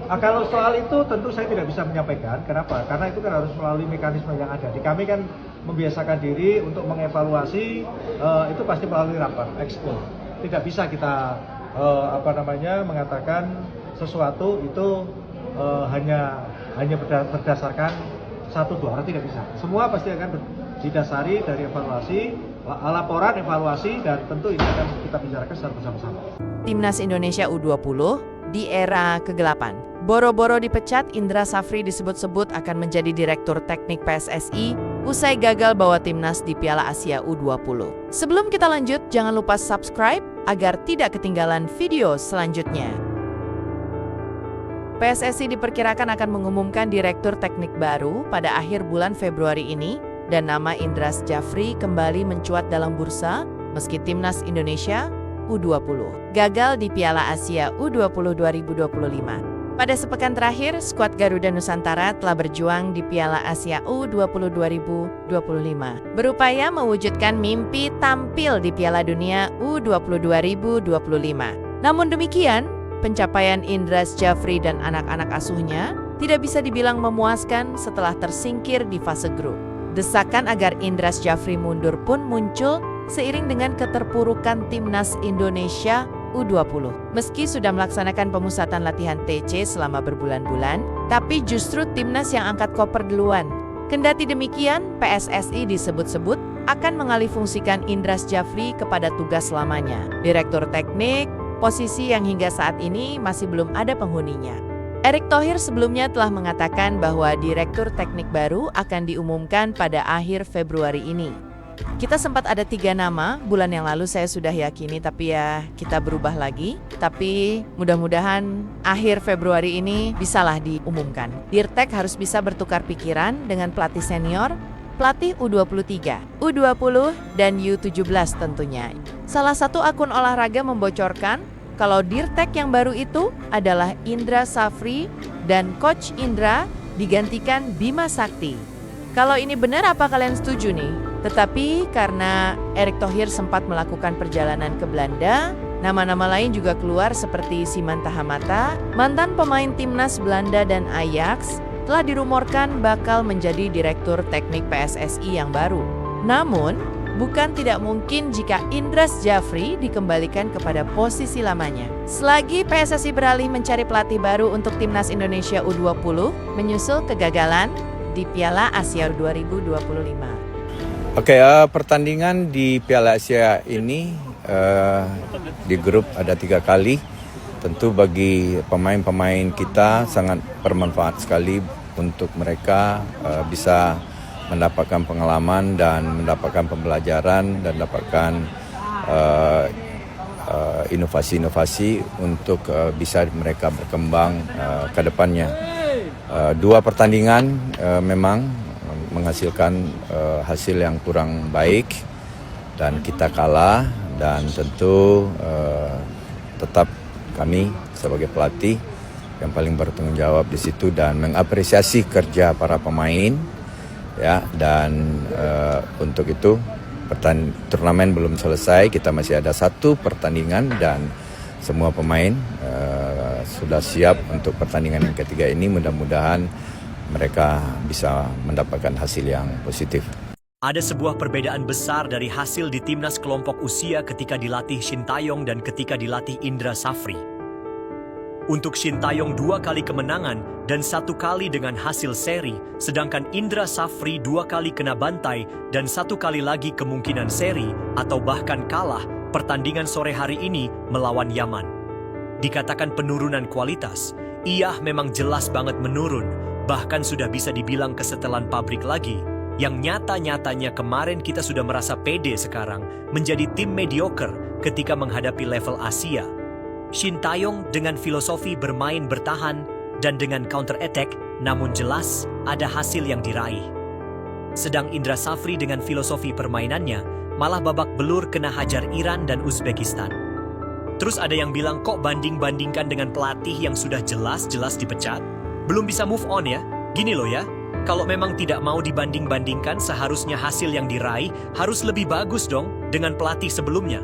Kalau soal itu tentu saya tidak bisa menyampaikan. Kenapa? Karena itu kan harus melalui mekanisme yang ada. Di kami kan membiasakan diri untuk mengevaluasi, itu pasti melalui rapat ekskul. Tidak bisa kita mengatakan sesuatu itu hanya berdasarkan satu dua orang, tidak bisa. Semua pasti akan didasari dari evaluasi, laporan evaluasi, dan tentu ini akan kita bicarakan secara bersama-sama. Timnas Indonesia U20 di era ke-8. Boro-boro dipecat, Indra Safri disebut-sebut akan menjadi Direktur Teknik PSSI usai gagal bawa timnas di Piala Asia U20. Sebelum kita lanjut, jangan lupa subscribe agar tidak ketinggalan video selanjutnya. PSSI diperkirakan akan mengumumkan Direktur Teknik baru pada akhir bulan Februari ini, dan nama Indra Safri kembali mencuat dalam bursa meski timnas Indonesia U20 gagal di Piala Asia U20 2025. Pada sepekan terakhir, skuad Garuda Nusantara telah berjuang di Piala Asia U20 2025, berupaya mewujudkan mimpi tampil di Piala Dunia U20 2025. Namun demikian, pencapaian Indra Safri dan anak-anak asuhnya tidak bisa dibilang memuaskan setelah tersingkir di fase grup. Desakan agar Indra Safri mundur pun muncul seiring dengan keterpurukan timnas Indonesia U20. Meski sudah melaksanakan pemusatan latihan TC selama berbulan-bulan, tapi justru timnas yang angkat koper duluan. Kendati demikian, PSSI disebut-sebut akan mengalihfungsikan Indra Safri kepada tugas lamanya, Direktur Teknik, posisi yang hingga saat ini masih belum ada penghuninya. Erick Thohir sebelumnya telah mengatakan bahwa Direktur Teknik baru akan diumumkan pada akhir Februari ini. Kita sempat ada 3 nama, bulan yang lalu saya sudah yakini, tapi ya kita berubah lagi. Tapi mudah-mudahan akhir Februari ini bisalah diumumkan. Dirtek harus bisa bertukar pikiran dengan pelatih senior, pelatih U23, U20, dan U17 tentunya. Salah satu akun olahraga membocorkan kalau Dirtek yang baru itu adalah Indra Safri dan Coach Indra digantikan Bima Sakti. Kalau ini benar, apa kalian setuju nih? Tetapi karena Erick Thohir sempat melakukan perjalanan ke Belanda, nama-nama lain juga keluar seperti Simanta Hamata, mantan pemain timnas Belanda dan Ajax, telah dirumorkan bakal menjadi Direktur Teknik PSSI yang baru. Namun, bukan tidak mungkin jika Indra Safri dikembalikan kepada posisi lamanya. Selagi PSSI beralih mencari pelatih baru untuk timnas Indonesia U20, menyusul kegagalan di Piala Asia 2025. Pertandingan di Piala Asia ini di grup ada 3 kali. Tentu bagi pemain-pemain kita sangat bermanfaat sekali untuk mereka bisa mendapatkan pengalaman dan mendapatkan pembelajaran dan mendapatkan inovasi-inovasi untuk bisa mereka berkembang ke depannya. 2 pertandingan memang menghasilkan hasil yang kurang baik dan kita kalah, dan tentu tetap kami sebagai pelatih yang paling bertanggung jawab di situ dan mengapresiasi kerja para pemain ya, dan untuk itu turnamen belum selesai, kita masih ada 1 pertandingan dan semua pemain sudah siap untuk pertandingan yang ketiga ini. Mudah-mudahan mereka bisa mendapatkan hasil yang positif. Ada sebuah perbedaan besar dari hasil di timnas kelompok usia ketika dilatih Shin Taeyong dan ketika dilatih Indra Safri. Untuk Shin Taeyong 2 kali kemenangan dan 1 kali dengan hasil seri, sedangkan Indra Safri 2 kali kena bantai dan 1 kali lagi kemungkinan seri atau bahkan kalah pertandingan sore hari ini melawan Yaman. Dikatakan penurunan kualitas, iya memang jelas banget menurun. Bahkan sudah bisa dibilang kesetelan pabrik lagi, yang nyata-nyatanya kemarin kita sudah merasa pede sekarang menjadi tim mediocre ketika menghadapi level Asia. Shin Taeyong dengan filosofi bermain bertahan dan dengan counter attack, namun jelas ada hasil yang diraih. Sedang Indra Safri dengan filosofi permainannya malah babak belur kena hajar Iran dan Uzbekistan. Terus ada yang bilang kok banding-bandingkan dengan pelatih yang sudah jelas-jelas dipecat? Belum bisa move on ya? Gini loh ya, kalau memang tidak mau dibanding-bandingkan, seharusnya hasil yang diraih harus lebih bagus dong dengan pelatih sebelumnya.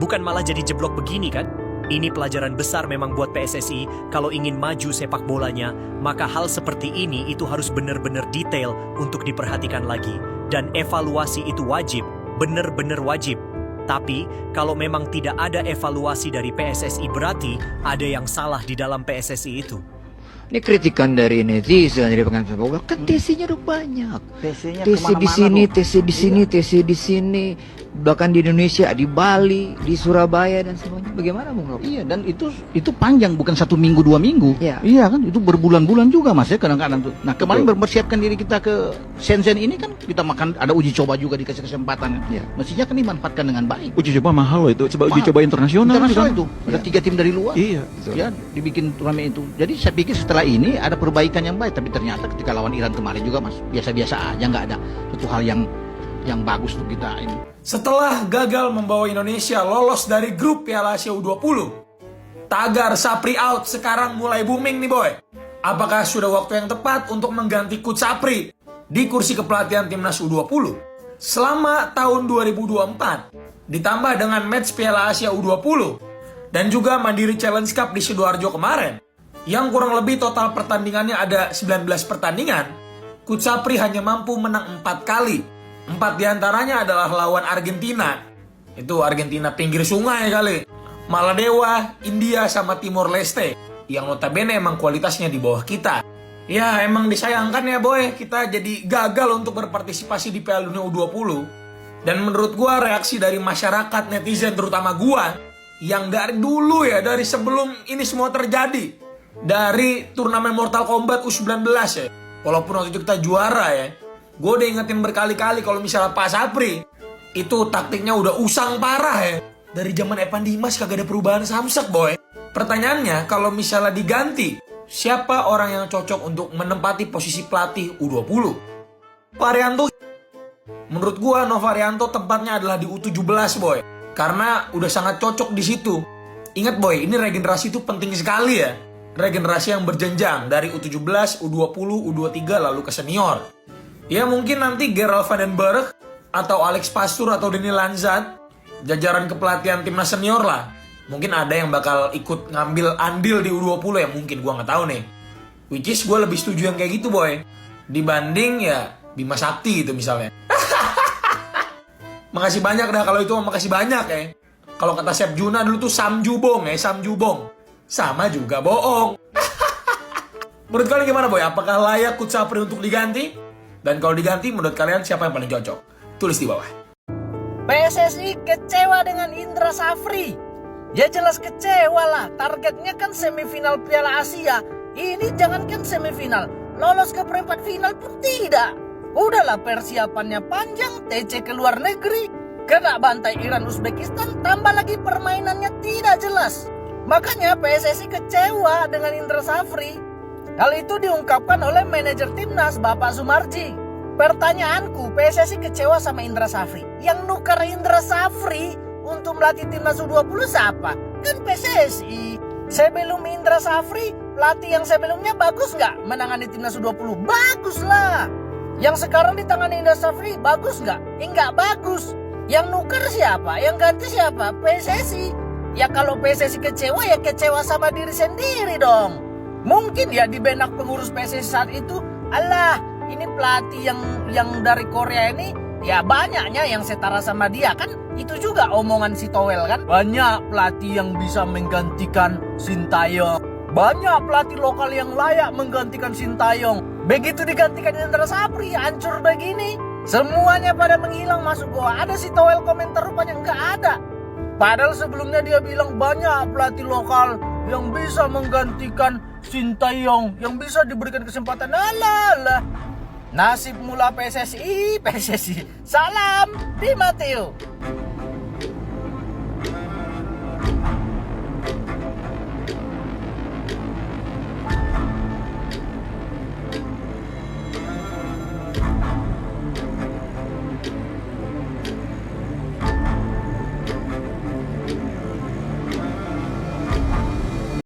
Bukan malah jadi jeblok begini kan? Ini pelajaran besar memang buat PSSI. Kalau ingin maju sepak bolanya, maka hal seperti ini itu harus benar-benar detail untuk diperhatikan lagi. Dan evaluasi itu wajib, benar-benar wajib. Tapi kalau memang tidak ada evaluasi dari PSSI, berarti ada yang salah di dalam PSSI itu. Ini kritikan dari netizen, dari pengamat sepak bola. Kan TC-nya udah banyak. TC-nya TC di sini, kemana-mana, TC di sini, TC di sini. Bahkan di Indonesia, di Bali, di Surabaya dan semuanya. Bagaimana Bung Rob? Iya, dan itu panjang, bukan 1 minggu 2 minggu. Iya. Iya kan, itu berbulan-bulan juga Mas ya kadang-kadang tuh. Nah kemarin mempersiapkan diri kita ke Shenzhen ini kan kita makan, ada uji coba juga dikasih kesempatan. Iya. Mestinya kan dimanfaatkan dengan baik. Uji coba mahal loh itu, coba uji Mahal. coba internasional Internasional kan? itu ada 3 tim dari luar. Iya. Ya dibikin turnamen itu. Jadi saya pikir setelah ini ada perbaikan yang baik. Tapi ternyata ketika lawan Iran kemarin juga Mas biasa-biasa aja, nggak ada suatu hal yang bagus untuk kita ini. Setelah gagal membawa Indonesia lolos dari grup Piala Asia U20, tagar Sapri out sekarang mulai booming nih boy. Apakah sudah waktu yang tepat untuk mengganti Coach Sapri di kursi kepelatihan Timnas U20? Selama tahun 2024, ditambah dengan match Piala Asia U20, dan juga Mandiri Challenge Cup di Sidoarjo kemarin, yang kurang lebih total pertandingannya ada 19 pertandingan, Coach Sapri hanya mampu menang 4 kali. 4 diantaranya adalah lawan Argentina. Itu Argentina pinggir sungai kali. Maladewa, India, sama Timor Leste. Yang notabene emang kualitasnya di bawah kita. Ya emang disayangkan ya boy, kita jadi gagal untuk berpartisipasi di Piala Dunia U20. Dan menurut gua reaksi dari masyarakat, netizen, terutama gua, yang dari dulu ya, dari sebelum ini semua terjadi, dari turnamen Mortal Kombat U19 ya, walaupun waktu itu kita juara ya, gue udah ingetin berkali-kali kalau misalnya Pak Sapri itu taktiknya udah usang parah ya. Dari zaman Evan Dimas kagak ada perubahan samsek boy. Pertanyaannya, kalau misalnya diganti, siapa orang yang cocok untuk menempati posisi pelatih U20? Varianto. Menurut gue Novarianto tempatnya adalah di U17 boy, karena udah sangat cocok di situ. Ingat boy, ini regenerasi itu penting sekali ya. Regenerasi yang berjenjang dari U17, U20, U23 lalu ke senior. Ya mungkin nanti Gerald van den Berg atau Alex Pastur atau Denny Lanzat, jajaran kepelatihan timnas senior lah. Mungkin ada yang bakal ikut ngambil andil di U20 ya, mungkin gua nggak tahu nih. Which is gue lebih setuju yang kayak gitu boy, dibanding ya Bima Sakti gitu misalnya. Makasih banyak dah kalau itu, makasih banyak ya. Kalau kata Chef Juna dulu tuh Sam Jubong ya, Sam Jubong. Sama juga bohong. Menurut kalian gimana boy? Apakah layak Coach Sapri untuk diganti? Dan kalau diganti, menurut kalian siapa yang paling cocok? Tulis di bawah. PSSI kecewa dengan Indra Safri. Ya jelas kecewa lah. Targetnya kan semifinal Piala Asia. Ini jangankan semifinal, lolos ke perempat final pun tidak. Udahlah persiapannya panjang, TC ke luar negeri, kena bantai Iran Uzbekistan, tambah lagi permainannya tidak jelas. Makanya PSSI kecewa dengan Indra Safri. Hal itu diungkapkan oleh manajer timnas Bapak Sumarji. Pertanyaanku, PSSI kecewa sama Indra Safri. Yang nukar Indra Safri untuk melatih timnas U20 siapa? Kan PSSI. Sebelum Indra Safri, pelatih yang sebelumnya bagus nggak menangani timnas U20? Bagus lah. Yang sekarang ditangani Indra Safri bagus nggak? Nggak bagus. Yang nukar siapa? Yang ganti siapa? PSSI. Ya kalau PSSI kecewa, ya kecewa sama diri sendiri dong. Mungkin ya di benak pengurus PSSI saat itu, alah ini pelatih yang dari Korea ini ya banyaknya yang setara sama dia kan. Itu juga omongan si Towel kan. Banyak pelatih yang bisa menggantikan Sintayong. Banyak pelatih lokal yang layak menggantikan Sintayong. Begitu digantikan Indra Safri, hancur begini. Semuanya pada menghilang masuk gua. Ada si Towel komentar rupanya nggak ada. Padahal sebelumnya dia bilang banyak pelatih lokal yang bisa menggantikan Sintayong, yang bisa diberikan kesempatan. Alah. Nasib mula PSSI. Salam di Mateo.